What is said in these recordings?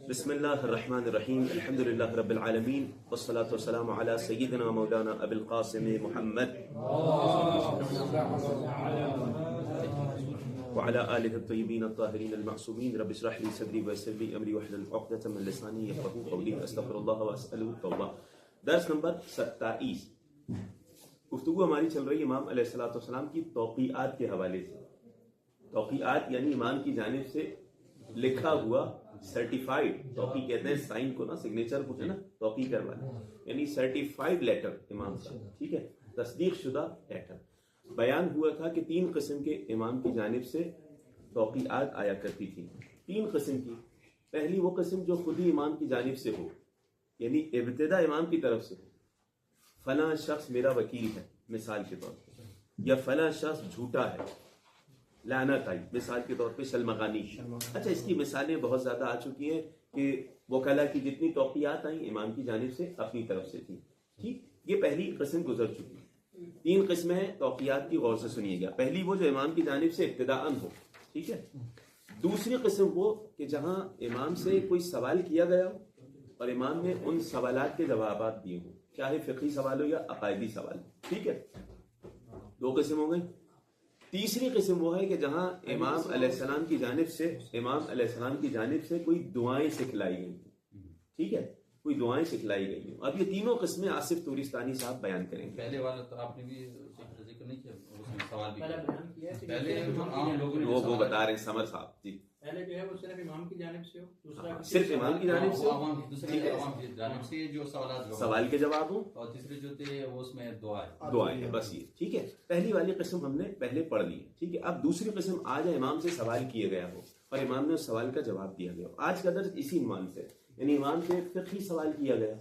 بسم اللہ الرحمن الرحیم الحمد للہ رب العالمین والصلاة والسلام علی سیدنا مولانا ابی القاسم محمد وعلى آلہ الطیبین الطاہرین المعصومین رب اشرح لی صدری ویسر لی امری واحلل عقدۃ من لسانی یفقهوا قولی استغفر اللہ واسألہ التوبہ۔ درس نمبر 27۔ گفتگو ہماری چل رہی امام علیہ الصلوۃ والسلام کی توقیعات کے حوالے سے۔ توقیعات یعنی امام کی جانب سے لکھا ہوا سرٹیفائیڈ، توقیع کہتے ہیں سائن کو نا، سگنیچر کو ہے نا توقیع کروانا، یعنی سرٹیفائیڈ لیٹر امام کا، ٹھیک ہے، تصدیق شدہ لیٹر۔ بیان ہوا تھا کہ 3 قسم کے امام کی جانب سے توقیعات آیا کرتی تھی، 3 قسم کی۔ پہلی وہ قسم جو خود ہی امام کی جانب سے ہو، یعنی ابتدا امام کی طرف سے ہو، فلاں شخص میرا وکیل ہے مثال کے طور پہ، یا فلاں شخص جھوٹا ہے، لعنت آئی مثال کے طور پہ شلمغانی۔ اچھا، اس کی مثالیں بہت زیادہ آ چکی ہیں کہ وکلا کی جتنی توقیعات آئیں امام کی جانب سے اپنی طرف سے تھی، ٹھیک۔ یہ پہلی قسم گزر چکی۔ 3 قسمیں ہیں توقیعات کی، غور سے سنیے گا۔ پہلی وہ جو امام کی جانب سے ابتداءً ہو، ٹھیک ہے۔ دوسری قسم وہ کہ جہاں امام سے کوئی سوال کیا گیا ہو اور امام نے ان سوالات کے جوابات دیے ہوں، چاہے فقہی سوال ہو یا عقائدی سوال، ٹھیک ہے۔ 2 قسم ہو گئی۔ تیسری قسم وہ ہے کہ جہاں امام علیہ السلام کی جانب سے کوئی دعائیں سکھلائی گئی ہیں، ٹھیک ہے، کوئی دعائیں سکھلائی گئی ہیں۔ اب یہ تینوں قسمیں آصف طورستانی صاحب بیان کریں گے۔ پہلے والا تو آپ نے بھی ذکر نہیں کیا، اس میں سوال بھی کیا۔ پہلے عام لوگوں نے وہ بتا رہے ہیں سمر صاحب جی، پہلے جو ہے وہ صرف امام کی جانب سے ہو، دوسرا صرف امام کی جانب سے، دوسرے عوام کی جانب سے جو سوال کے جواب ہوں، اور تیسرے جو تھے وہ اس میں دعائیں ہیں، بس یہ، ٹھیک ہے۔ پہلی والی قسم ہم نے پہلے پڑھ لی، ٹھیک ہے۔ اب دوسری قسم آج امام سے سوال کیا گیا ہو اور امام نے اس سوال کا جواب دیا گیا ہو۔ آج کا درس اسی عنوان سے، یعنی امام سے فقہی سوال کیا گیا،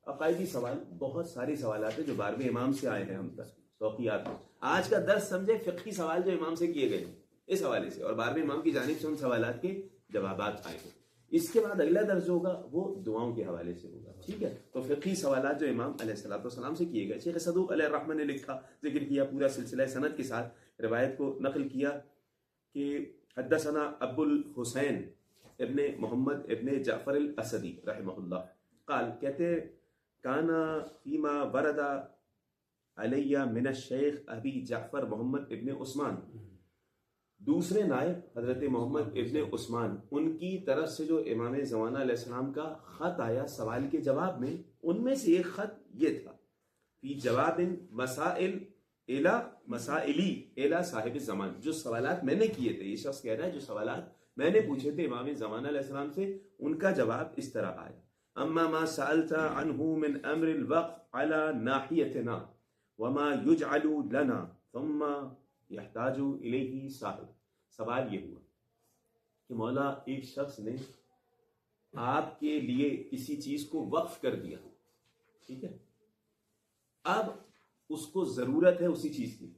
عقائدی سوال، بہت ساری سوالات ہیں جو 12ویں امام سے آئے ہیں ہم تک توقیعات میں۔ آج کا درس سمجھے فقہی سوال جو امام سے کیے گئے ہیں اس حوالے سے، اور 12ویں امام کی جانب سے ان سوالات کے جوابات آئے ہیں۔ اس کے بعد اگلا درس ہوگا وہ دعاؤں کے حوالے سے ہوگا، ٹھیک ہے۔ تو فقہی سوالات جو امام علیہ السلام سے کیے گئے، شیخ صدوق علیہ الرحمہ نے لکھا، ذکر کیا، پورا سلسلہ سند کے ساتھ روایت کو نقل کیا کہ حدثنا ابو الحسین ابن محمد ابن جعفر الاسدی رحمہ اللہ قال، کہتے کانا فیما ورد علیہ من الشیخ ابی جعفر محمد ابن عثمان، دوسرے نائب حضرت محمد ابن عثمان، ان کی طرف سے جو امام زمانہ علیہ السلام کا خط آیا سوال کے جواب میں، ان میں سے ایک خط یہ تھا، فی جواب مسائل مسائلی الی صاحب الزمان، جو سوالات میں نے کیے تھے، یہ شخص کہہ رہا ہے جو سوالات میں نے پوچھے تھے امام زمانہ علیہ السلام سے، ان کا جواب اس طرح آیا، اما ما سألت عنہ من امر الوقف على ناحیتنا وما یجعل لنا ثم یحتاج الیہ صاحب۔ سوال یہ ہوا کہ مولا ایک شخص نے آپ کے لیے کسی چیز کو وقف کر دیا، ٹھیک ہے، اب اس کو ضرورت ہے اسی چیز کی،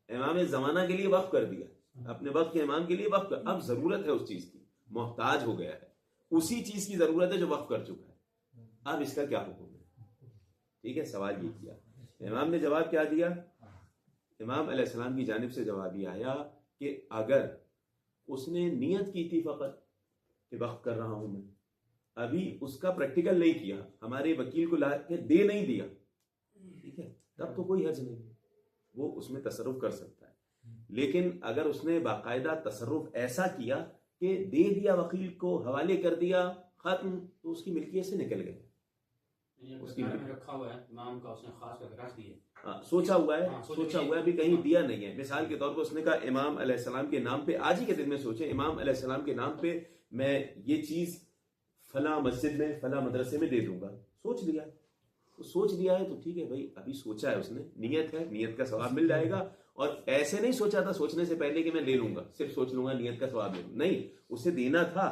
امام زمانہ کے لیے وقف کر دیا، اپنے وقت کے امام کے لیے وقف کر، اب ضرورت ہے اس چیز کی، محتاج ہو گیا ہے، اسی چیز کی ضرورت ہے جو وقف کر چکا ہے، اب اس کا کیا حکم ہے، ٹھیک ہے۔ سوال یہ کیا، امام نے جواب کیا دیا، امام علیہ السلام کی جانب سے جواب یہ آیا کہ اگر اس نے نیت کی تھی فقط کہ وقف کر رہا ہوں میں، ابھی اس کا پریکٹیکل نہیں کیا، ہمارے وکیل کو لا کے دے نہیں دیا، ٹھیک ہے، تب تو کوئی حرج نہیں، وہ اس میں تصرف کر سکتا ہے۔ لیکن اگر اس نے باقاعدہ تصرف ایسا کیا کہ دے دیا، وکیل کو حوالے کر دیا، ختم، تو اس کی ملکیت سے نکل گئے، اس کی رکھا ہوا ہے امام کا، اس نے خاص کر رکھ دیا، سوچا ہوا ہے ابھی کہیں دیا نہیں ہے۔ مثال کے طور پر اس نے کہا امام علیہ السلام کے نام پہ، آج ہی کے دن میں سوچیں، امام علیہ السلام کے نام پہ میں یہ چیز فلاں مسجد میں فلاں مدرسے میں دے دوں گا، سوچ لیا ہے تو ٹھیک ہے بھائی، ابھی سوچا ہے اس نے، نیت ہے، نیت کا ثواب مل جائے گا۔ اور ایسے نہیں سوچا تھا سوچنے سے پہلے کہ میں لے لوں گا، صرف سوچ لوں گا نیت کا ثواب لے لوں، نہیں، اسے دینا تھا،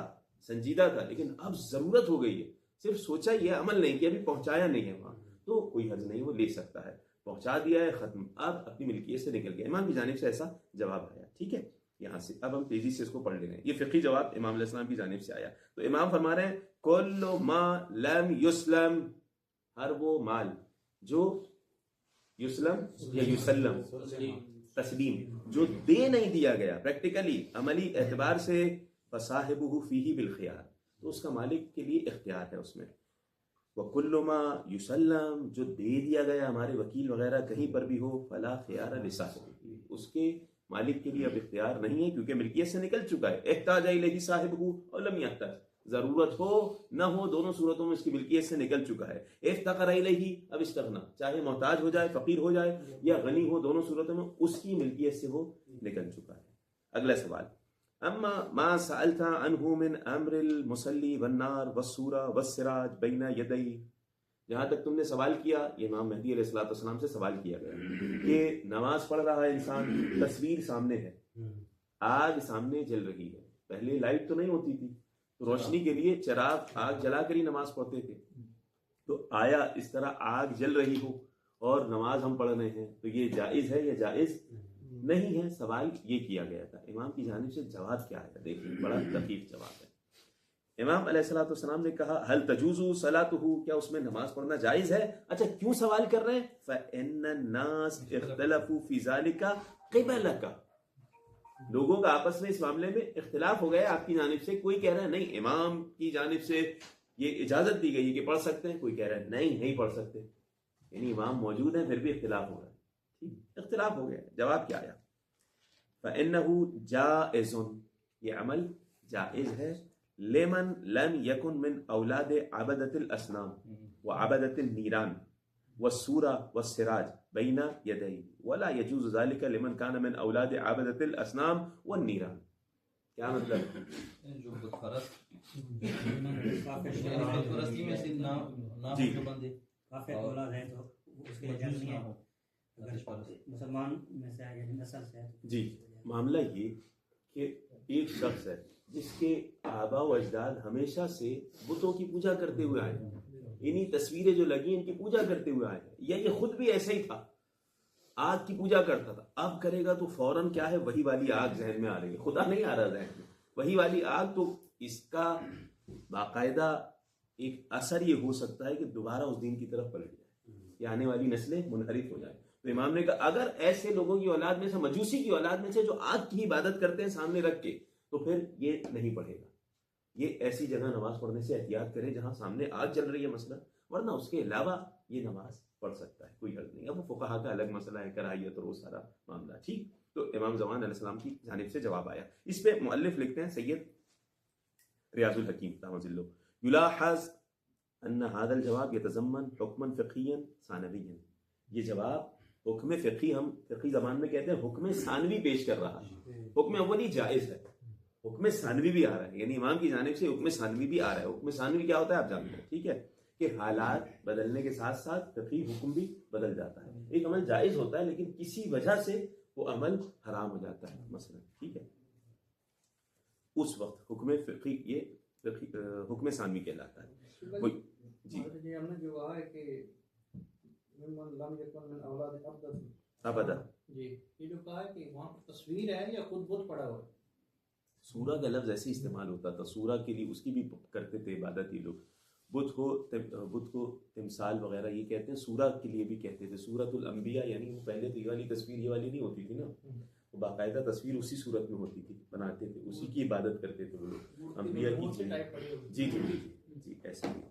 سنجیدہ تھا، لیکن اب ضرورت ہو گئی ہے، صرف سوچا ہی ہے، عمل نہیں کیا، ابھی پہنچایا نہیں ہے وہاں، تو کوئی حرج نہیں، وہ لے سکتا ہے، پہنچا دیا ہے، ختم، اب اپنی ملکیت سے نکل گیا۔ امام کی جانب سے ایسا جواب آیا، ٹھیک ہے۔ یہاں سے اب ہم تیزی سے اس کو پڑھ لے رہے ہیں، یہ فقہی جواب امام علیہ السلام کی جانب سے آیا۔ تو امام فرما رہے ہیں کل ما لم یسلم، ہر وہ مال جو یسلم یا یسلم تسلیم، جو دے نہیں دیا گیا، پریکٹیکلی عملی اعتبار سے، فصاحبہ فیہ بالخیار، تو اس کا مالک کے لیے اختیار ہے اس میں. وَكُلُّ مَا يُسَلَّمْ جو دے دیا گیا ہمارے وکیل وغیرہ کہیں پر بھی ہو فَلَا خِيَارَ لِصَاحِبِهِ اس کے مالک کے لیے اب اختیار نہیں ہے کیونکہ ملکیت سے نکل چکا ہے. احتاج الیہ صاحبہ اور لم یحتاج ضرورت ہو نہ ہو دونوں صورتوں میں اس کی ملکیت سے نکل چکا ہے. افتقر الیہ اب استغنا چاہے محتاج ہو جائے فقیر ہو جائے یا غنی ہو دونوں صورتوں میں اس کی ملکیت سے وہ نکل چکا ہے. اگلا سوال اما ما سألت عنہ من امر المصلی والنار والسورہ والسراج بین یدی جہاں تک تم نے سوال کیا یہ امام مہدی علیہ الصلوۃ والسلام سے سوال کیا گیا کہ نماز پڑھ رہا ہے انسان تصویر سامنے ہے آگ سامنے جل رہی ہے. پہلے لائٹ تو نہیں ہوتی تھی تو روشنی کے لیے چراغ آگ جلا کر ہی نماز پڑھتے تھے. تو آیا اس طرح آگ جل رہی ہو اور نماز ہم پڑھ رہے ہیں تو یہ جائز ہے یا جائز نہیں ہے؟ سوال یہ کیا گیا تھا. امام کی جانب سے جواب کیا ہے دیکھیں بڑا دقیق جواب ہے. امام علیہ الصلوۃ والسلام نے کہا حل تجوز صلاتہ کیا اس میں نماز پڑھنا جائز ہے؟ اچھا کیوں سوال کر رہے ہیں؟ فإن الناس اختلفوا في ذلك قبلك لوگوں کا آپس میں اس معاملے میں اختلاف ہو گیا آپ کی جانب سے. کوئی کہہ رہا ہے نہیں امام کی جانب سے یہ اجازت دی گئی ہے کہ پڑھ سکتے ہیں, کوئی کہہ رہا ہے نہیں پڑھ سکتے. یعنی امام موجود ہیں پھر بھی اختلاف ہو رہا ہے. اختلاف ہو گیا. جواب کیا آیا؟ فإنه جائز یہ عمل جائز ہے لمن لم يكن من اولاد عبدة الاصنام وعبدة النيران والسورة والسراج بين يديه ولا يجوز ذلك لمن كان من اولاد عبدة الاصنام والنيران. کیا مطلب جو بت پرستی میں سے نام جو بندے کافی اولاد ہیں تو اس کے جنگ نہیں ہے مسلمان میں سے یعنی نسل سے. جی معاملہ یہ کہ ایک شخص ہے جس کے آبا و اجداد ہمیشہ سے بتوں کی پوجا کرتے ہوئے آئے ہیں, انہی تصویریں جو لگی ان کی پوجا کرتے ہوئے آئے ہیں, یا یہ خود بھی ایسا ہی تھا آگ کی پوجا کرتا تھا. اب کرے گا تو فوراً کیا ہے وہی والی آگ ذہن میں آ رہی ہے, خدا نہیں آ رہا ذہن میں, وہی والی آگ. تو اس کا باقاعدہ ایک اثر یہ ہو سکتا ہے کہ دوبارہ اس دین کی طرف پلٹ جائے یا آنے والی نسلیں منحرف ہو جائیں. تو امام نے کہا اگر ایسے لوگوں کی اولاد میں سے مجوسی کی اولاد میں سے جو آگ کی عبادت کرتے ہیں سامنے رکھ کے تو پھر یہ نہیں پڑھے گا. یہ ایسی جگہ نماز پڑھنے سے احتیاط کرے جہاں سامنے آگ جل رہی ہے مثلا, ورنہ اس کے علاوہ یہ نماز پڑھ سکتا ہے, کوئی حرج نہیں. اب وہ فقہا کا الگ مسئلہ ہے کراہیت اور وہ سارا معاملہ. ٹھیک, تو امام زمان علیہ السلام کی جانب سے جواب آیا. اس پہ مؤلف لکھتے ہیں سید ریاض الحکیم رحمۃ اللہ یلاحظ ان هذا الجواب يتضمن حکما فقهيا ثانويا. یہ جواب حکم فقہی, ہم فقہی زبان میں کہتے ہیں حکم ثانوی پیش کر رہا ہے. حکم اولی جائز ہے, حکم ثانوی بھی آ رہا ہے, یعنی امام کی جانب سے حکم ثانوی بھی آ رہا ہے. حکم ثانوی کیا ہوتا ہے آپ جانتے ہیں, ٹھیک ہے, کہ حالات بدلنے کے ساتھ ساتھ فقہی حکم بھی بدل جاتا ہے. ایک عمل جائز ہوتا ہے لیکن کسی وجہ سے وہ عمل حرام ہو جاتا ہے مثلا, ٹھیک ہے, اس وقت حکم فقہی یہ حکم ثانوی کہلاتا ہے. جی ہم نے جو کہا ہے کہ ابدا, جی یہ جو کہا ہے کہ وہاں پر تصویر ہے یا خود بت پڑا ہوا ہے. سورہ کا لفظ ایسے استعمال ہوتا تھا, سورہ کے لیے اس کی بھی کرتے تھے عبادت یہ لوگ. بت کو تمثال وغیرہ یہ کہتے ہیں, سورہ کے لیے بھی کہتے تھے. سورۃ الانبیاء یعنی وہ پہلے تو یہ والی تصویر یہ والی نہیں ہوتی تھی نا, وہ باقاعدہ تصویر اسی صورت میں ہوتی تھی, بناتے تھے, اسی کی عبادت کرتے تھے وہ لوگ انبیاء کی. جی جی جی ایسے ہی.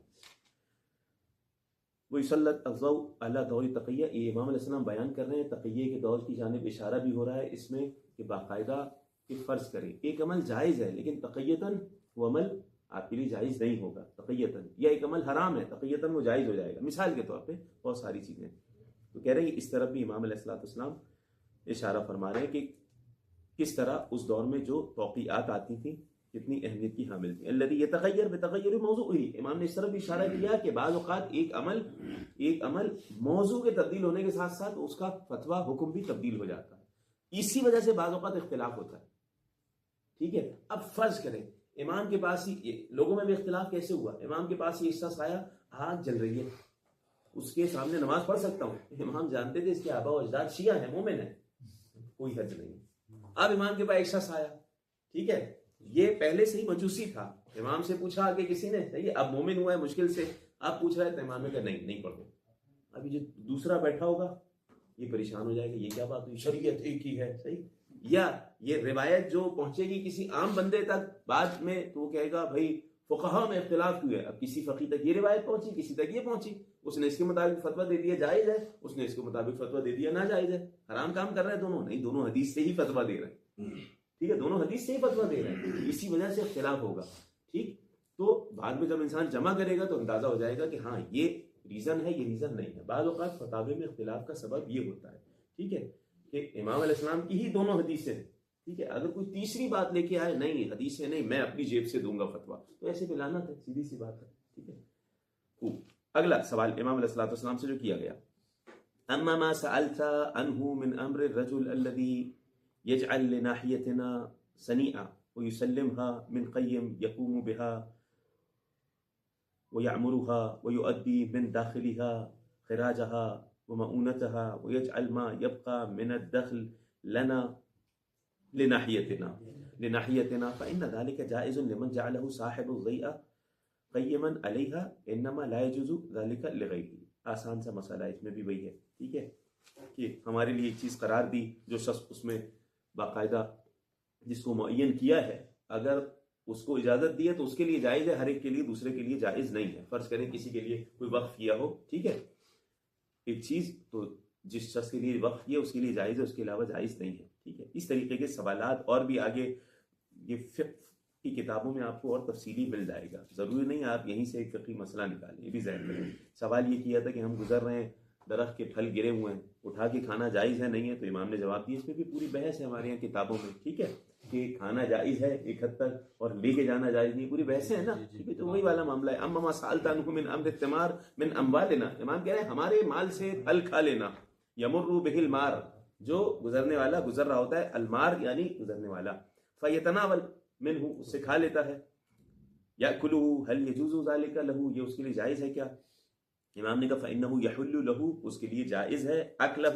وہ سلط افضاء اللہ دور تقیہ, یہ امام علیہ السلام بیان کر رہے ہیں تقیہ کے دور کی جانب اشارہ بھی ہو رہا ہے اس میں کہ باقاعدہ کہ فرض کریں ایک عمل جائز ہے لیکن تقیتاً وہ عمل آپ کے لیے جائز نہیں ہوگا تقیتاً, یا ایک عمل حرام ہے تقیتاً وہ جائز ہو جائے گا. مثال کے طور پہ بہت ساری چیزیں تو کہہ رہے ہیں اس طرف بھی امام علیہ الصلوۃ والسلام اشارہ فرما رہے ہیں کہ کس طرح اس دور میں جو توقیعات آتی تھیں کتنی اہمیت کی حامل تھی. الذی یتغیر بتغیر موضوعہ, امام نے اس طرح بھی اشارہ کیا کہ بعض اوقات ایک عمل موضوع کے تبدیل ہونے کے ساتھ ساتھ اس کا فتویٰ حکم بھی تبدیل ہو جاتا ہے. اسی وجہ سے بعض اوقات اختلاف ہوتا ہے. ٹھیک ہے, اب فرض کریں امام کے پاس ہی, لوگوں میں بھی اختلاف کیسے ہوا, امام کے پاس یہ شخص آیا آگ جل رہی ہے, اس کے سامنے نماز پڑھ سکتا ہوں. امام جانتے تھے اس کے آبا و اجداد شیعہ ہیں, مومن ہیں, کوئی حرج نہیں. اب امام کے پاس ایک شخص آیا, ٹھیک ہے, یہ پہلے سے ہی مجوسی تھا, امام سے پوچھا کہ کسی نے, صحیح ہے, اب مومن ہوا ہے مشکل سے, اب پوچھ رہا ہے تو امام نے کہا نہیں پڑھو. ابھی جو دوسرا بیٹھا ہوگا یہ پریشان ہو جائے گا, یہ کیا بات ہوئی, شریعت ایک ہی ہے, صحیح, یا یہ روایت جو پہنچے گی کسی عام بندے تک بعد میں تو وہ کہے گا بھائی فقہا میں اختلاف ہوئے. اب کسی فقی تک یہ روایت پہنچی, کسی تک یہ پہنچی, اس نے اس کے مطابق فتویٰ دے دیا جائز ہے, اس نے اس کے مطابق فتویٰ دے دیا ناجائز ہے. حرام کام کر رہے ہیں دونوں نہیں, دونوں حدیث سے ہی فتویٰ دے رہے ہیں. ٹھیک ہے, دونوں حدیث سے ہی فتویٰ دے رہے ہیں, اسی وجہ سے اختلاف ہوگا. ٹھیک, تو بعد میں جب انسان جمع کرے گا تو اندازہ ہو جائے گا کہ ہاں یہ ریزن ہے, یہ ریزن نہیں ہے. بعض اوقات فتاوی میں اختلاف کا سبب یہ ہوتا ہے, ٹھیک ہے, کہ امام علیہ السلام کی ہی دونوں حدیثیں ہیں. ٹھیک ہے, اگر کوئی تیسری بات لے کے آئے, نہیں حدیث سے نہیں, میں اپنی جیب سے دوں گا فتویٰ, تو ایسے پہ لعنت ہے, سیدھی سی بات ہے. ٹھیک ہے. خوب. اگلا سوال امام علیہ السلام سے جو کیا گیا, اما ما سألت عنه من امر الرجل الذي يجعل لناحيتنا صنيعة ويسلمها من قيم يقوم بها ويعمرها ويؤدي من داخلها خراجها ومؤونتها ويجعل ما يبقى من الدخل لنا لناحيتنا فإن ذلك جائز لمن جعله صاحب الضيئة قيما عليها انما لا يجوز ذلك لغيره. آسان سا مسئلہ اس میں بھی وہی ہے. ٹھیک ہے, کہ ہمارے لیے ایک چیز قرار دی, جو شخص اس میں باقاعدہ جس کو معین کیا ہے, اگر اس کو اجازت دی ہے تو اس کے لیے جائز ہے, ہر ایک کے لیے, دوسرے کے لیے جائز نہیں ہے. فرض کریں کسی کے لیے کوئی وقف کیا ہو, ٹھیک ہے, ایک چیز, تو جس شخص کے لیے وقف کیا اس کے لیے جائز ہے, اس کے علاوہ جائز نہیں ہے. ٹھیک ہے, اس طریقے کے سوالات اور بھی آگے یہ فقہ کی کتابوں میں آپ کو اور تفصیلی مل جائے گا. ضروری نہیں آپ یہیں سے ایک فقہی مسئلہ نکالیں, یہ بھی ذہن میں. سوال یہ کیا تھا کہ ہم گزر رہے ہیں, درخت کے پھل گرے ہوئے ہیں, اٹھا کے کھانا جائز ہے نہیں ہے, تو امام نے جواب دیا. اس میں بھی پوری بحث ہے ہمارے یہاں کتابوں میں, ٹھیک ہے, کہ کھانا جائز ہے ایک حد تک اور لے کے جانا جائز نہیں, پوری بحثیں ہیں نا. ٹھیک ہے, تو وہی والا معاملہ ہے. اما ما سألت عنه من امر الثمار من اموالنا, امام کہہ رہے ہیں ہمارے مال سے پھل کھا لینا. یمر به المار, جو گزرنے والا گزر رہا ہوتا ہے, المار یعنی گزرنے والا, فیتناول منه, اس سے کھا لیتا ہے. یاکلہ هل یجوز ذلک له, یہ اس کے لیے جائز ہے کیا؟ امام نے کہا فإنه یحل له, اس کے لیے جائز ہے, اکلہ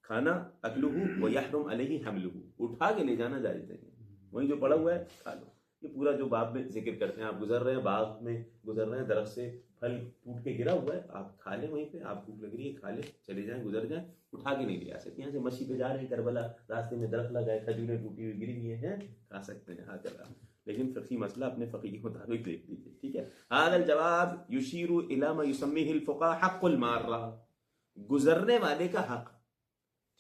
کھانا, اکلہ ویحرم علیہ حملہ, اٹھا کے لے جانا جائز نہیں, وہیں جو پڑا ہوا ہے کھا لو. یہ پورا جو باب میں ذکر کرتے ہیں, آپ گزر رہے ہیں, باغ میں گزر رہے ہیں, درخت سے پھل ٹوٹ کے گرا ہوا ہے, آپ کھا لیں وہیں پہ, آپ بھوک لگ رہی ہے کھا لیں, چلے جائیں, گزر جائیں, اٹھا کے نہیں لے آ سکتے. یہاں سے مچھی پہ جا رہے ہیں کربلا, راستے میں درخت لگا ہے, کھجوریں ٹوٹی ہوئی گری ہوئی ہیں, کھا سکتے ہیں آ کر. لیکن فقہی مسئلہ اپنے فقہ کے مطابق دیکھ لیجیے. ٹھیک ہے, هذا الجواب يشير الى ما يسميه الفقهاء حق المارہ, گزرنے والے کا حق.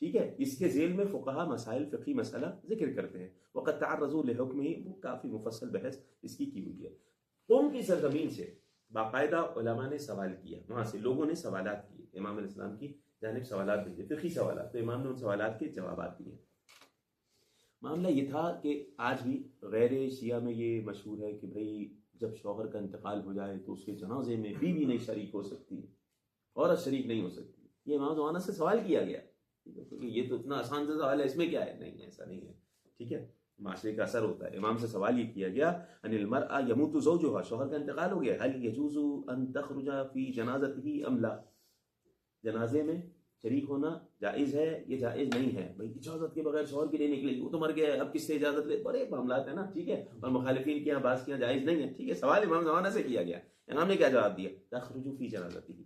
ٹھیک ہے, اس کے ذیل میں فقہا مسائل فقہی مسئلہ ذکر کرتے ہیں. وقد تعرضوا لحکمہ, وہ کافی مفصل بحث اس کی ہوئی ہے. قوم کی سرزمین سے باقاعدہ علماء نے سوال کیا, وہاں سے لوگوں نے سوالات کیے, امام علیہ السلام کی جانب سوالات بھیجے, فقہی سوالات, تو امام نے ان سوالات کے جوابات دیے. معاملہ یہ تھا کہ آج بھی غیر شیعہ میں یہ مشہور ہے کہ بھئی جب شوہر کا انتقال ہو جائے تو اس کے جنازے میں بیوی نہیں شریک ہو سکتی, عورت شریک نہیں ہو سکتی. یہ امام زمانہ سے سوال کیا گیا, کیونکہ یہ تو اتنا آسان سا سوال ہے, اس میں کیا ہے, نہیں ایسا نہیں ہے. ٹھیک ہے, معاشرے کا اثر ہوتا ہے. امام سے سوال یہ کیا گیا, ان المرأة یموت زوجها, شوہر کا انتقال ہو گیا, هل يجوز ان تخرج فی جنازته ام لا, جنازے میں شریک ہونا جائز ہے, یہ جائز نہیں ہے. بھائی اجازت کے بغیر شوہر کے لیے نکلے, وہ تو مر گیا ہے, اب کس سے اجازت لے, بڑے معاملات ہیں نا. ٹھیک ہے, اور مخالفین کے یہاں بعض کے یہاں جائز نہیں ہے. ٹھیک ہے, سوال امام زمانہ سے کیا گیا, امام نے کیا جواب دیا, تخرج فی جنازته,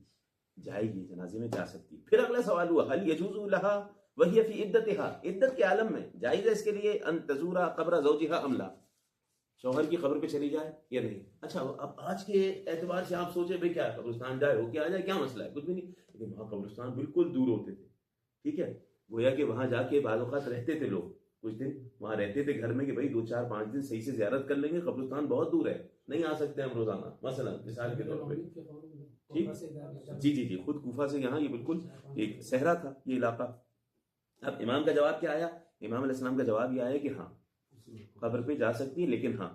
جائے گی, جنازے میں جا سکتی. پھر اگلا سوال ہوا, هل يجوز لها وهي في عدتها, عدت کے عالم میں جائز ہے اس کے لیے, ان تزور قبر زوجها ام لا, شوہر کی قبر پہ چلی جائے یا نہیں. اچھا, اب آج کے اعتبار سے آپ سوچیں بھئی کیا قبرستان جائے ہو, کیا آ جائے, کیا مسئلہ ہے, کچھ بھی نہیں. لیکن وہاں قبرستان بالکل دور ہوتے تھے. ٹھیک ہے, گویا کہ وہاں جا کے بعض اوقات رہتے تھے لوگ, کچھ دن وہاں رہتے تھے گھر میں, کہ بھئی 2-4-5 دن صحیح سے زیارت کر لیں گے, قبرستان بہت دور ہے, نہیں آ سکتے ہم روزانہ, مثلا مثال کے طور پہ. ٹھیک, جی جی جی, خود کوفہ سے یہاں یہ بالکل ایک صحرا تھا یہ علاقہ. اب امام کا جواب کیا آیا, امام علیہ السلام کا جواب یہ آیا کہ ہاں قبر پہ جا سکتی ہے, لیکن ہاں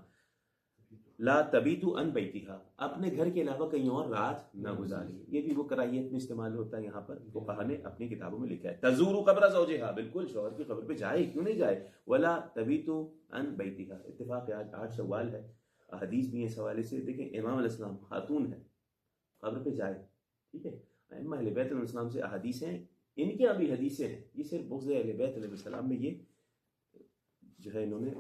لا تبیت عن بیتها, اپنے گھر کے علاوہ کہیں اور رات نہ گزاری. یہ بھی وہ کراہیت میں استعمال ہوتا ہے, یہاں پر فقہا نے اپنی کتابوں میں لکھا ہے. تزور قبر زوجها, بالکل شوہر کی قبر پہ جائے, کیوں نہیں جائے. ولا تبیت عن بیتها, اتفاق ہے آج 8 شوال ہے, احادیث بھی اس حوالے سے. دیکھیں امام علیہ السلام خاتون ہے, قبر پہ جائے. ٹھیک ہے, ائمہ اہل بیت علیہ السلام سے احادیث ہیں, ان کی ابھی حدیثیں ہیں. یہ صرف بغض اہل بیت علیہ السلام میں یہ جو ہے انہوں نے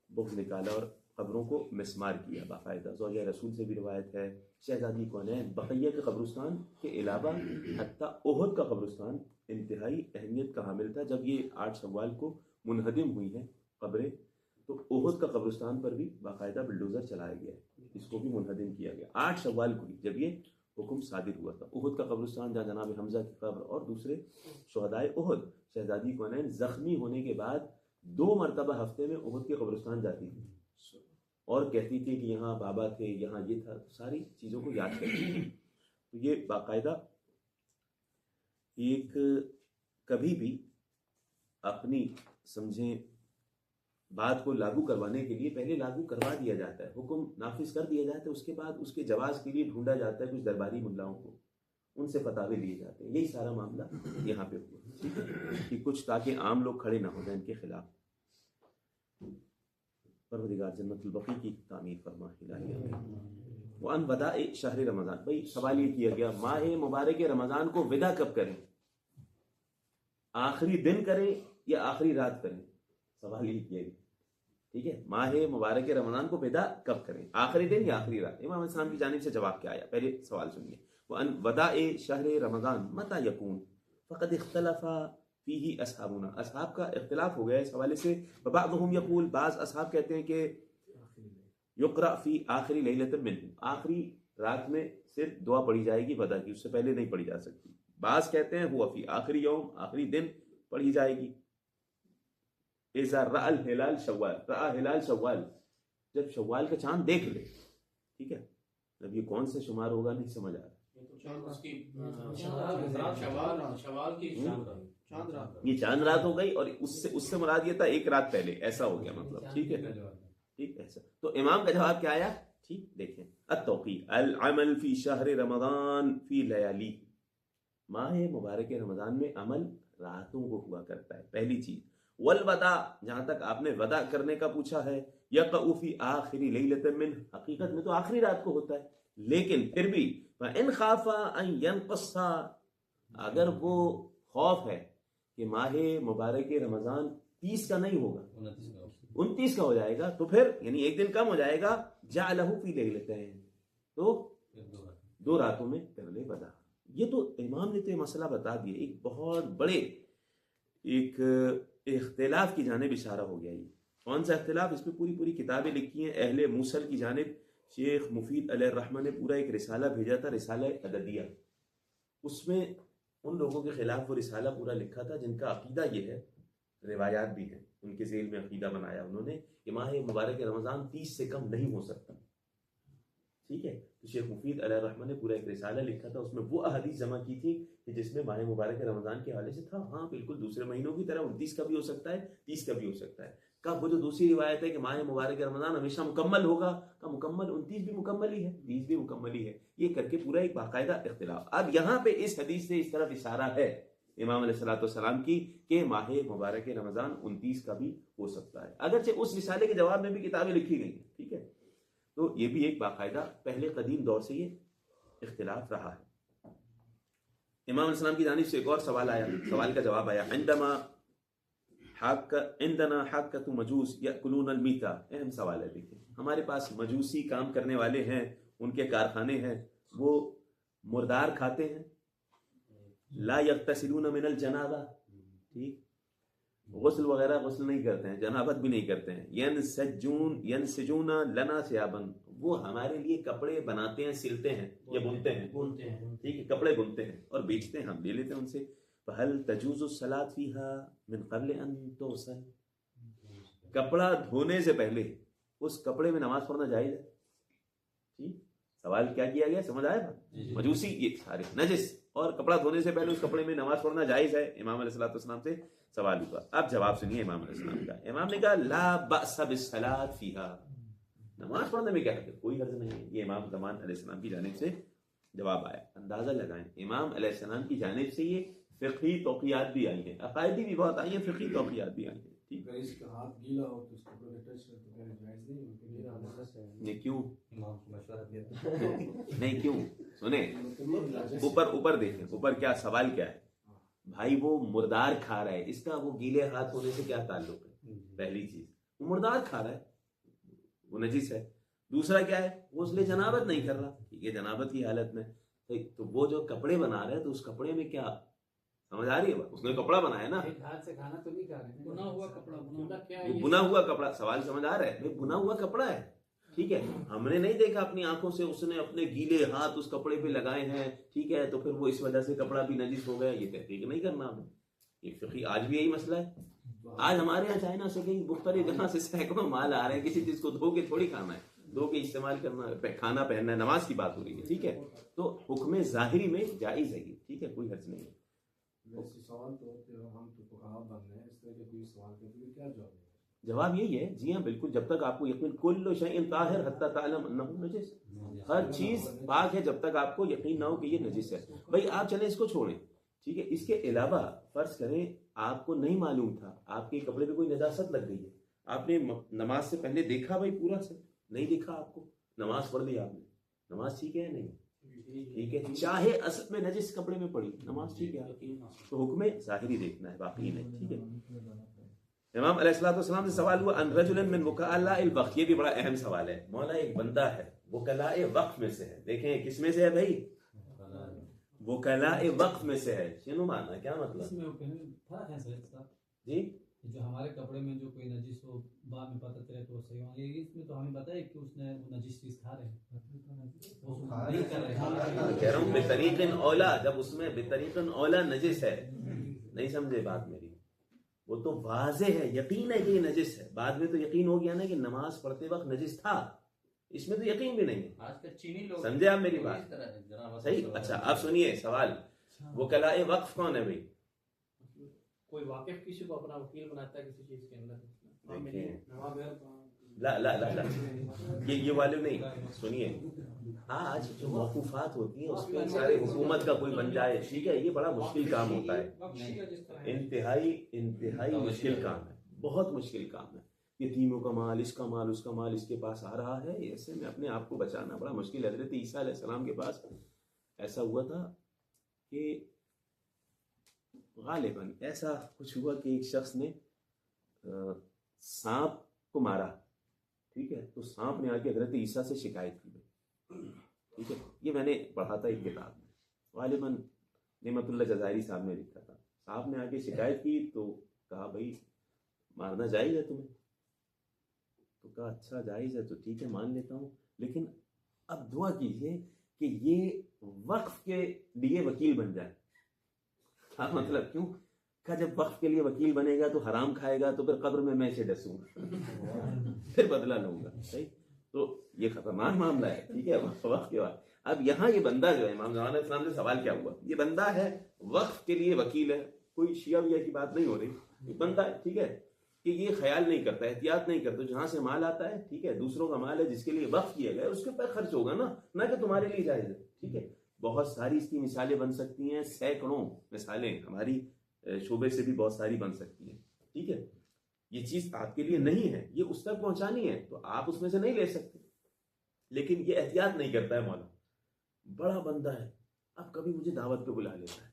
بغض نکالا اور قبروں کو مسمار کیا باقاعدہ. زوجہ رسول سے بھی روایت ہے, شہزادی کونین, بقیہ کے قبرستان کے علاوہ حتیٰ احد کا قبرستان انتہائی اہمیت کا حامل تھا. جب یہ 8 شوال کو منہدم ہوئی ہیں قبریں, تو احد کا قبرستان پر بھی باقاعدہ بلڈوزر چلایا گیا ہے، اس کو بھی منہدم کیا گیا 8 شوال کو، جب یہ حکم صادر ہوا تھا۔ احد کا قبرستان جہاں جناب حمزہ کی قبر اور دوسرے شہدائے احد، شہزادی کونین زخمی ہونے کے بعد 2 مرتبہ ہفتے میں احد کے قبرستان جاتی تھی اور کہتی تھی کہ یہاں بابا تھے، یہاں یہ تھا، ساری چیزوں کو یاد کرتی تھی۔ تو یہ باقاعدہ ایک کبھی بھی اپنی سمجھیں بات کو لاگو کروانے کے لیے پہلے لاگو کروا دیا جاتا ہے، حکم نافذ کر دیا جاتا ہے، اس کے بعد اس کے جواز کے لیے ڈھونڈا جاتا ہے کچھ درباری ملاؤں کو، ان سے فتاوے لیے جاتے ہیں۔ یہی سارا معاملہ یہاں پہ ہوا، ٹھیک ہے، کہ کچھ تاکہ عام لوگ کھڑے نہ ہو جائیں ان کے خلاف۔ پروردگار جنت البقیع کی تعمیر فرما الہی آمین۔ وَأَنْ وَدَاءِ شہر رمضان، بھائی سوال یہ کیا گیا ماہ مبارک رمضان کو ودا کب کریں، آخری دن کریں یا آخری رات کریں؟ سوال یہ کیا گیا، ٹھیک ہے، ماہ مبارک رمضان کو ودا کب کریں، آخری دن یا آخری رات؟ امام اسلام کی جانب سے جواب کیا آیا، پہلے سوال سنیے۔ وَأَنْ وَدَاءِ شہر رمضان متى يكون فقد اختلف فيه اصحابنا، اصحاب کا اختلاف ہو گیا اس حوالے سے۔ بعضهم يقول، بعض اصحاب کہتے ہیں کہ یقرأ فی آخری لیلۃ منہ، آخری رات میں صرف دعا پڑھی جائے گی ودا کی، اس سے پہلے نہیں پڑھی جا سکتی۔ بعض کہتے ہیں ہوا فی آخری یوم، آخری دن پڑھی جائے گی۔ اذا رأى الہلال شوال، رأى ہلال شوال، جب شوال کا چاند دیکھ لے، ٹھیک ہے، جب یہ کون سے شمار ہوگا نہیں سمجھ آ رہا، یہ چاند رات ہو گئی، اور اس سے مراد یہ تھا ایک رات پہلے، ایسا ہو گیا مطلب، ٹھیک ہے، ٹھیک ایسا۔ تو امام کا جواب کیا آیا، ٹھیک دیکھیں، التوقیت العمل فی شہر رمضان فی لیالی، ماہ مبارک رمضان میں عمل راتوں کو ہوا کرتا ہے، پہلی چیز۔ والوداع، جہاں تک آپ نے ودا کرنے کا پوچھا ہے، یقع فی آخری لیلۃ من، حقیقت میں تو آخری رات کو ہوتا ہے، لیکن پھر بھی فإن خاف ان ينقص، اگر وہ خوف ہے کہ ماہ مبارک رمضان 30 کا نہیں ہوگا، 29 کا ہو جائے گا، تو پھر یعنی ایک دن کم ہو جائے گا، جعلہ فی لیلتین، تو 2 راتوں میں کر لے ودا۔ یہ تو امام نے تو یہ مسئلہ بتا دیا، ایک بہت بڑے ایک اختلاف کی جانب اشارہ ہو گیا۔ یہ کون سا اختلاف؟ اس پہ پوری کتابیں لکھی ہیں اہل موصل کی جانب۔ شیخ مفید علیہ الرحمہ نے پورا ایک رسالہ بھیجا تھا، رسالہ عددیہ، اس میں ان لوگوں کے خلاف وہ رسالہ پورا لکھا تھا جن کا عقیدہ یہ ہے، روایات بھی ہیں ان کے ذیل میں عقیدہ بنایا انہوں نے کہ ماہ مبارک رمضان 30 سے کم نہیں ہو سکتا، ٹھیک ہے۔ تو شیخ مفید علیہ الرحمہ نے پورا ایک رسالہ لکھا تھا، اس میں وہ احادیث جمع کی تھی کہ جس میں ماہ مبارک رمضان کے حوالے سے تھا، ہاں بالکل دوسرے مہینوں کی طرح 29 کا بھی ہو سکتا ہے، 30 کا بھی ہو سکتا ہے۔ کا وہ جو دوسری روایت ہے کہ ماہ مبارک رمضان ہمیشہ مکمل ہوگا، کا مکمل 29 بھی مکمل ہی ہے، 30 بھی مکمل ہی ہے، یہ کر کے پورا ایک باقاعدہ اختلاف۔ اب یہاں پہ اس حدیث سے اس طرف اشارہ ہے امام علیہ السلام کی کہ ماہ مبارک رمضان 29 کا بھی ہو سکتا ہے، اگرچہ اس رسالے کے جواب میں بھی کتابیں لکھی گئی ہیں، ٹھیک ہے۔ تو یہ بھی ایک باقاعدہ پہلے قدیم دور سے یہ اختلاف رہا ہے۔ امام علیہ السلام کی جانب سے ایک اور سوال آیا، سوال کا جواب آیا، عندنا حقۃ مجوس یأکلون المیتہ، اہم سوال ہے، دیکھیں ہمارے پاس مجوسی کام کرنے والے ہیں، ان کے کارخانے ہیں، وہ مردار کھاتے ہیں، لا یغتسلون من الجنابہ، ٹھیک، غسل وغیرہ غسل نہیں کرتے ہیں، جنابت بھی نہیں کرتے ہیں، ینسجون لنا ثیابا، وہ ہمارے لیے کپڑے بناتے ہیں، سلتے ہیں یا بنتے ہیں، ٹھیک ہے، کپڑے بنتے ہیں اور بیچتے ہیں، ہم لے لیتے ہیں ان سے۔ فَهَلْ تَجُوزُ الصَّلَاةُ فِيهَا مِنْ قَبْلِ أَن تُغْسَلَ، کپڑا دھونے سے پہلے اس کپڑے میں نماز پڑھنا جائز ہے؟ ٹھیک، سوال کیا کیا گیا، سمجھ آیا نا؟ مجوسی یہ سارے نجس، اور کپڑا دھونے سے پہلے اس کپڑے میں نماز پڑھنا جائز ہے؟ امام علیہ السلام سے سوال ہوا۔ اب جواب سنیے امام علیہ السلام کا۔ امام نے کہا لا بأس بالصلاة فیہا، نماز پڑھنے میں کیا ہے، کوئی حرج نہیں ہے۔ یہ امام زمان علیہ السلام کی جانب سے جواب آیا۔ اندازہ لگائیں امام علیہ السلام کی جانب سے یہ فقہی توقیات بھی آئی ہیں، عقائدی بھی بہت آئی ہیں، فقہی توقیات بھی آئی ہیں، ٹھیک ہے۔ اس کا ہاتھ گیلا ہو تو اس کو ٹچ کر تو کہنا جائز نہیں، یہ کیوں امام کو مشورہ دیا نہیں، کیوں سنیں، اوپر دیکھیں، اوپر کیا سوال کیا ہے، بھائی وہ مردار کھا رہا ہے، اس کا وہ گیلے ہاتھ ہونے سے کیا تعلق ہے؟ پہلی چیز وہ مردار کھا رہا ہے، وہ نجس ہے۔ دوسرا کیا ہے، وہ اس لیے جنابت نہیں کر رہا، ٹھیک ہے، جنابت کی حالت میں تو وہ جو کپڑے بنا رہا ہے تو اس کپڑے میں کیا سمجھ آ رہی ہے بات؟ اس نے کپڑا بنایا نا، ایک ہاتھ سے کھانا تو نہیں کھا رہے ہیں. بنا ہوا کپڑا بنا کیا ہے وہ یہ؟ بنا ہوا کپڑا، سوال سمجھ آ رہا ہے؟ بھائی بنا ہوا کپڑا ہے، ٹھیک ہے، ہم نے نہیں دیکھا اپنی آنکھوں سے اس نے اپنے گیلے ہاتھ اس کپڑے پہ لگائے ہیں، ٹھیک ہے، تو پھر وہ اس وجہ سے کپڑا بھی نجس ہو گیا، یہ تحقیق نہیں کرنا ہمیں. یہ فقہی آج بھی یہی مسئلہ ہے. آج ہمارے یہاں چائنا سے کہیں مختلف جگہ سے سینکڑوں مال آ رہے ہیں، کسی چیز کو دھو کے تھوڑی کھانا ہے، دھو کے استعمال کرنا ہے، کھانا پہننا ہے، نماز کی بات ہو رہی ہے، ٹھیک ہے. تو حکم ظاہری میں جائز ہے یہ، ٹھیک ہے، کوئی حرج نہیں ہے. ویسے سوال تو کہ ہم تو فقہا بن رہے ہیں، اس طرح کے کوئی سوال کرتے ہوئے کیا جواب دیں؟ جواب یہی ہے، جی ہاں بالکل، جب تک آپ کو یقین، کل شیء طاہر حتی تعلم انہ نجس، ہر چیز پاک ہے جب تک آپ کو یقین نہ ہو کہ یہ نجس ہے. بھائی آپ چلیں اس کو چھوڑیں، ٹھیک ہے، اس کے علاوہ فرض کریں آپ کو نہیں معلوم تھا، آپ کے کپڑے پہ کوئی نجاست لگ گئی ہے، آپ نے نماز سے پہلے دیکھا بھائی پورا سے نہیں دیکھا، آپ کو نماز پڑھ لی آپ نے، نماز ٹھیک ہے نہیں؟ ٹھیک ہے، چاہے اصل میں نجس کپڑے میں پڑی نماز ٹھیک ہے. تو حکم ظاہری دیکھنا ہے، باقی نہیں، ٹھیک ہے. امام علیہ الصلوۃ والسلام سے سوال ہوا ان رجل من وکلاء الوقف، یہ بھی بڑا اہم سوال ہے. مولا ایک بندہ ہے وکلاء وقف میں سے ہے، دیکھیں کس میں سے ہے بھائی؟ وکلاء وقف میں سے ہے. شنو معنی، کیا مطلب؟ اس میں فرق ہے سر صاحب جی جو ہمارے کپڑے میں جو کوئی نجس ہو بعد میں پتہ چلے تو صحیح ہو، یہ اس میں تو ہمیں پتہ ہے کہ اس نے وہ نجس چیز کھا رہے ہیں، وہ نہیں کر رہے ہیں. کہہ رہا ہوں بطریق اولا، جب اس میں بطریق اولا نجس ہے، نہیں سمجھے بات میری، وہ تو واضح ہے، یقین ہے کہ یہ نجس ہے، بعد میں تو یقین ہو گیا نا کہ نماز پڑھتے وقت نجس تھا، اس میں تو یقین بھی نہیں ہے. آج کل چینی لوگ سمجھے آپ میری بات؟ صحیح. اچھا آپ سنیے سوال، وکلاء وقف کون ہے بھائی؟ کوئی واقف کسی کو اپنا وکیل بناتا ہے کسی چیز کے اندر. لا لا لا لا یہ والے نہیں، سنیے، آج جو موقوفات ہوتی ہیں اس میں سارے حکومت کا کوئی بن جائے، ٹھیک ہے، یہ بڑا مشکل کام ہوتا ہے، انتہائی مشکل کام ہے، بہت مشکل کام ہے. یتیموں کا مال، اس کا مال، اس کا مال اس کے پاس آ رہا ہے، ایسے میں اپنے آپ کو بچانا بڑا مشکل ہے. حضرت عیسیٰ علیہ السلام کے پاس ایسا ہوا تھا کہ غالباً ایسا کچھ ہوا کہ ایک شخص نے سانپ کو مارا، ٹھیک ہے، تو سانپ نے آ کے حضرت عیسیٰ سے شکایت کی، ٹھیک ہے، یہ میں نے پڑھا تھا ایک کتاب میں، غالباً نعمت اللہ جزائری صاحب نے لکھا تھا. صاحب نے آ کے شکایت کی تو کہا بھائی مارنا جائز ہے تمہیں؟ تو کہا اچھا جائز ہے تو ٹھیک ہے مان لیتا ہوں، لیکن اب دعا کیجیے کہ یہ وقف کے لیے وکیل بن جائے. کیا مطلب؟ کیوں؟ کہ جب وقف کے لیے وکیل بنے گا تو حرام کھائے گا تو پھر قبر میں اسے ڈسوں گا پھر بدلہ لوں گا. صحیح. تو یہ خطرناک معاملہ ہے، ٹھیک ہے، وقف کے بعد. اب یہاں یہ بندہ جو ہے، امام زمان علیہ السلام سے سوال کیا ہوا، یہ بندہ ہے وقف کے لیے وکیل ہے، کوئی شیعہ ویعہ کی بات نہیں ہو رہی، یہ بندہ ہے، ٹھیک ہے، کہ یہ خیال نہیں کرتا، احتیاط نہیں کرتا، جہاں سے مال آتا ہے، ٹھیک ہے، دوسروں کا مال ہے جس کے لیے وقف کیا گیا ہے اس کے اوپر خرچ ہوگا نا، نہ کہ تمہارے لیے جائز ہے. ٹھیک ہے، بہت ساری اس کی مثالیں بن سکتی ہیں، سینکڑوں مثالیں ہماری شعبے سے بھی بہت ساری بن سکتی ہیں. ٹھیک ہے، یہ چیز آپ کے لیے نہیں ہے، یہ اس تک پہنچانی ہے تو آپ اس میں سے نہیں لے سکتے، لیکن یہ احتیاط نہیں کرتا ہے. مولا بڑا بندہ ہے، اب کبھی مجھے دعوت پہ بلا لیتا ہے،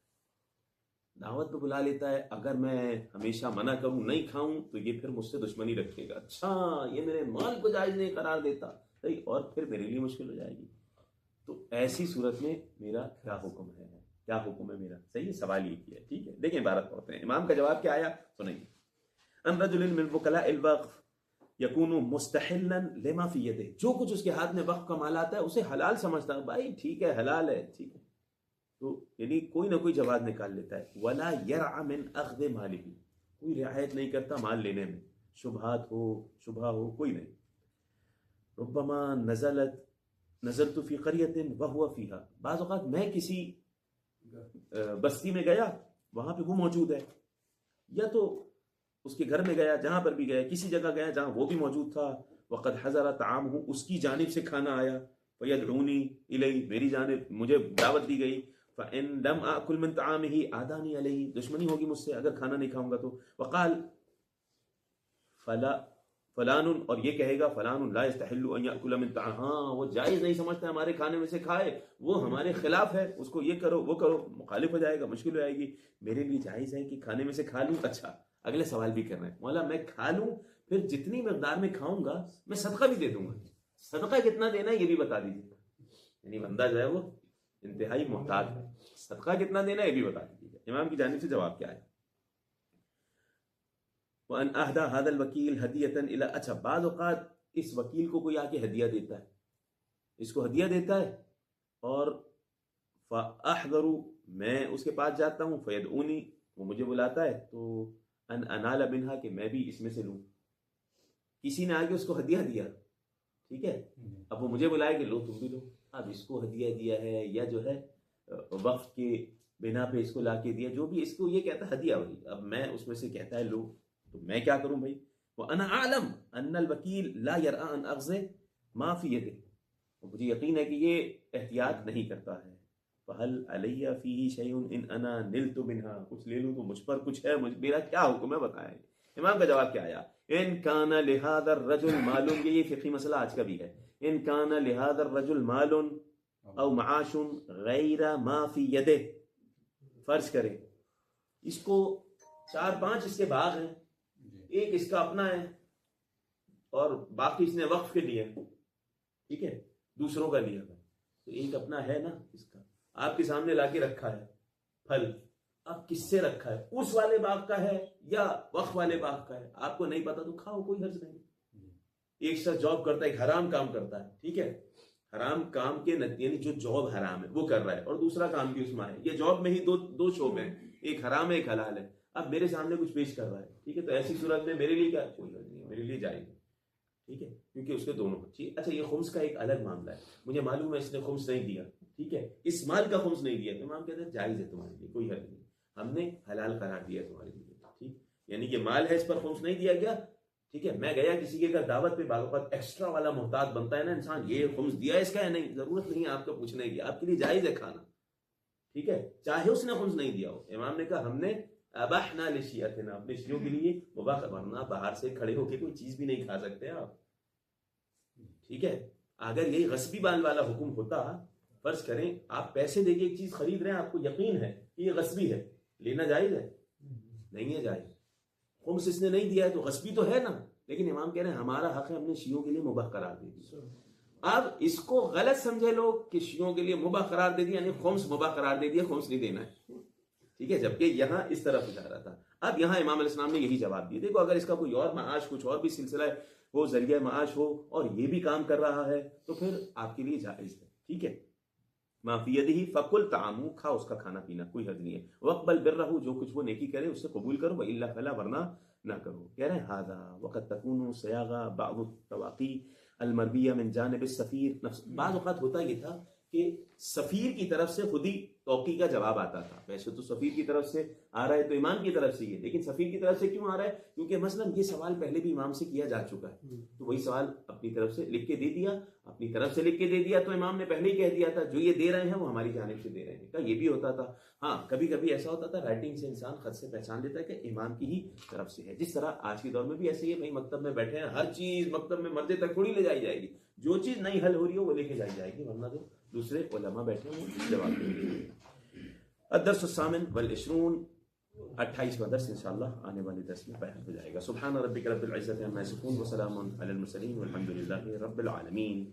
دعوت پہ بلا لیتا ہے، اگر میں ہمیشہ منع کروں نہیں کھاؤں تو یہ پھر مجھ سے دشمنی رکھے گا، اچھا یہ میرے مال کو جائز نہیں قرار دیتا، صحیح، اور پھر میرے لیے مشکل ہو جائے گی. تو ایسی صورت میں میرا کیا حکم ہے، کیا حکم ہے میرا؟ صحیح سوال یہ کیا ہے. ٹھیک ہے، دیکھیں عبارت پڑھتے ہیں، امام کا جواب کیا آیا سنیں. ان رجل من وکلاء الوقف یکون مستحلا لما فی یدہ، جو کچھ اس کے ہاتھ میں وقف کا مال آتا ہے اسے حلال سمجھتا ہے، بھائی ٹھیک ہے حلال ہے، ٹھیک ہے، تو یعنی کوئی نہ کوئی جواز نکال لیتا ہے. ولا یرع من اخذ مالہ، کوئی رعایت نہیں کرتا مال لینے میں، شبہات ہو شبہ ہو کوئی نہیں. ربما نزلت فی قریۃ وہو فیہا، بعض اوقات میں کسی بستی میں گیا وہاں پہ وہ موجود ہے، یا تو اس کے گھر میں گیا، جہاں پر بھی گیا، کسی جگہ گیا جہاں وہ بھی موجود تھا. وقد حضر طعامہ، اس کی جانب سے کھانا آیا، فیدعونی الی، میری جانب مجھے دعوت دی گئی. فإن لم آکل من طعامہ آدانی علیہ، دشمنی ہوگی مجھ سے اگر کھانا نہیں کھاؤں گا تو. وقال فلان، اور یہ کہے گا فلان لا یستحل ان یأکل من طعام، ہاں وہ جائز نہیں سمجھتا ہمارے کھانے میں سے کھائے، وہ ہمارے خلاف ہے، اس کو یہ کرو وہ کرو، مخالف ہو جائے گا، مشکل ہو جائے گی. میرے لیے جائز ہے کہ کھانے میں سے کھا لوں. اچھا اگلے سوال بھی کر رہے ہیں، مولا میں کھا لوں پھر جتنی مقدار میں کھاؤں گا میں صدقہ بھی دے دوں گا، صدقہ کتنا دینا ہے یہ بھی بتا دیجیے. یعنی بندہ جو ہے وہ انتہائی محتاج ہے. صدقہ کتنا دینا ہے یہ بھی بتا دیجیے. امام کی جانب سے جواب کیا ہے؟ وَأَنْ أَهْدَى هَذَا الْوَكِيلَ هَدِيَةً إِلَىٰ. اچھا بعض اوقات اس وکیل کو کوئی آ کے ہدیہ دیتا ہے, اس کو ہدیہ دیتا ہے, اور فَأَحْضَرُ میں اس کے پاس جاتا ہوں, فَيَدْعُونِي وہ مجھے بلاتا ہے, تو ان انال منہا کہ میں بھی اس میں سے لوں. کسی نے آگے اس کو ہدیہ دیا, ٹھیک ہے, اب وہ مجھے بلائے کہ لو تم بھی لو. اب اس کو ہدیہ دیا ہے یا جو ہے وقف کے بنا پہ اس کو لا کے دیا, جو بھی اس کو یہ کہتا ہے ہدیہ وہی, اب میں اس میں سے کہتا ہے لو, تو میں کیا کروں بھائی؟ وَأَنَا أَعْلَمُ أَنَّ الْوَكِيلَ لَا يَرْعَىٰ أَنْ أَخْذَ مَا فِي يَدِهِ. مجھے یقین ہے کہ یہ احتیاط نہیں کرتا ہے. فَهَلْ عَلَيَّ فِيهِ شَيْءٌ إِنْ أَنَا نِلْتُ مِنْهَا. کچھ لے لوں تو مجھ پر کچھ ہے, میرا کیا حکم ہے بتائیں. امام کا جواب کیا آیا؟ إِنْ كَانَ لِهَذَا الرَّجُلِ مَالٌ. یہ فقہی مسئلہ آج کا بھی ہے. إِنْ كَانَ لِهَذَا الرَّجُلِ مَالٌ أَوْ مَعَاشٌ غَيْرَ مَا فِي يَدِهِ. فرض کریں اس کو 4-5 اس کے باغ ہیں, ایک اس کا اپنا ہے اور باقی اس نے وقف کے لیے, ٹھیک ہے, دوسروں کا لیا ہے. تو ایک اپنا ہے نا اس کا, آپ کے سامنے لا کے رکھا ہے پھل, اب کس سے رکھا ہے, اس والے باغ کا ہے یا وقف والے باغ کا ہے, آپ کو نہیں پتا تو کھاؤ, کوئی حرج نہیں. ایک شخص جاب کرتا ہے, ایک حرام کام کرتا ہے, ٹھیک ہے, حرام کام کے یعنی جو جاب حرام ہے وہ کر رہا ہے, اور دوسرا کام بھی اس میں ہے. یہ جاب میں ہی دو شعبے ہیں, ایک حرام ہے ایک حلال ہے. اب میرے سامنے کچھ پیش کر رہا ہے, ٹھیک ہے, تو ایسی صورت میں میرے لیے کیا کوئی حرج نہیں ہے, میرے لیے جائز ہے, ٹھیک ہے, کیونکہ اس کے دونوں. اچھا یہ خمس کا ایک الگ معاملہ ہے, مجھے معلوم ہے اس نے خمس نہیں دیا, ٹھیک ہے, اس مال کا خمس نہیں دیا, تو امام کہتے ہیں جائز ہے تمہارے لیے, کوئی حرج نہیں, ہم نے حلال قرار دیا تمہارے لیے, ٹھیک, یعنی کہ مال ہے اس پر خمس نہیں دیا گیا, ٹھیک ہے. میں گیا کسی کے گھر دعوت پہ, بعض اوقات ایکسٹرا والا محتاط بنتا ہے نا انسان, یہ خمس دیا اس کا ہے, نہیں, ضرورت نہیں ہے آپ کو پوچھنے کی, آپ کے لیے جائز ہے کھانا, ٹھیک ہے, چاہے اس نے خمس نہیں دیا ہو. امام نے کہا ہم نے اباحنا لشیعتنا, اپنے شیعوں کے لیے مباح, ورنہ باہر سے کھڑے ہو کے کوئی چیز بھی نہیں کھا سکتے آپ, ٹھیک ہے. اگر یہی غصبی بال والا حکم ہوتا, فرض کریں آپ پیسے دے کے ایک چیز خرید رہے ہیں, آپ کو یقین ہے کہ یہ غصبی ہے, لینا جائز ہے؟ نہیں ہے جائز. خمس اس نے نہیں دیا ہے تو غصبی تو ہے نا, لیکن امام کہہ رہے ہیں ہمارا حق ہے, ہم نے شیعوں کے لیے مباح قرار دے دیا. اب اس کو غلط سمجھے لوگ کہ شیعوں کے لیے مباح قرار دے دیا, یعنی خمس مباح قرار دے دیا, خمس نہیں دینا ہے, ٹھیک ہے, جبکہ یہاں اس طرف اشارہ تھا. اب یہاں امام علیہ السلام نے یہی جواب دیا, دیکھو اگر اس کا کوئی اور معاش, کچھ اور بھی سلسلہ ہے, وہ ذریعہ معاش ہو اور یہ بھی کام کر رہا ہے, تو پھر آپ کے لیے جائز ہے, ٹھیک ہے. ما فی یدہ فکل طعامہ, کھا اس کا کھانا پینا, کوئی حد نہیں ہے. وقبل برہ, جو کچھ وہ نیکی کرے اس سے قبول کرو, والا فلا, ورنہ نہ کرو. کہہ رہے ہیں ھذا وقد تکون صیاغہ بعض التواقی المربیہ من جانب السفیر. بعض اوقات ہوتا یہ تھا کہ سفیر کی طرف سے خود ہی توقی کا جواب آتا تھا. ویسے تو سفیر کی طرف سے آ رہا ہے تو امام کی طرف سے ہی ہے, لیکن سفیر کی طرف سے کیوں آ رہا ہے؟ کیونکہ مثلا یہ سوال پہلے بھی امام سے کیا جا چکا ہے, تو وہی سوال اپنی طرف سے لکھ کے دے دیا, اپنی طرف سے لکھ کے دے دیا, تو امام نے پہلے ہی کہہ دیا تھا جو یہ دے رہے ہیں وہ ہماری جانب سے دے رہے ہیں. یہ بھی ہوتا تھا. ہاں کبھی کبھی ایسا ہوتا تھا رائٹنگ سے انسان خط سے پہچان لیتا ہے کہ امام کی ہی طرف سے ہے. جس طرح آج کے دور میں بھی ایسے ہی ہے, بھائی مکتب میں بیٹھے ہیں, ہر چیز مکتب میں مرتے تک تھوڑی لے جائی جائے گی, جو چیز نہیں حل ہو رہی ہو وہ لے کے جائی جائے گی, ورنہ تو دوسرے علماء بیٹھے ہیں وہ جواب دیں گے. الدرس الثامن والعشرون, 28واں درس انشاءاللہ آنے والے درس میں بیان ہو جائے گا. سبحان ربک رب العزت عما یصفون وسلام علی المرسلین والحمد للہ رب العالمین.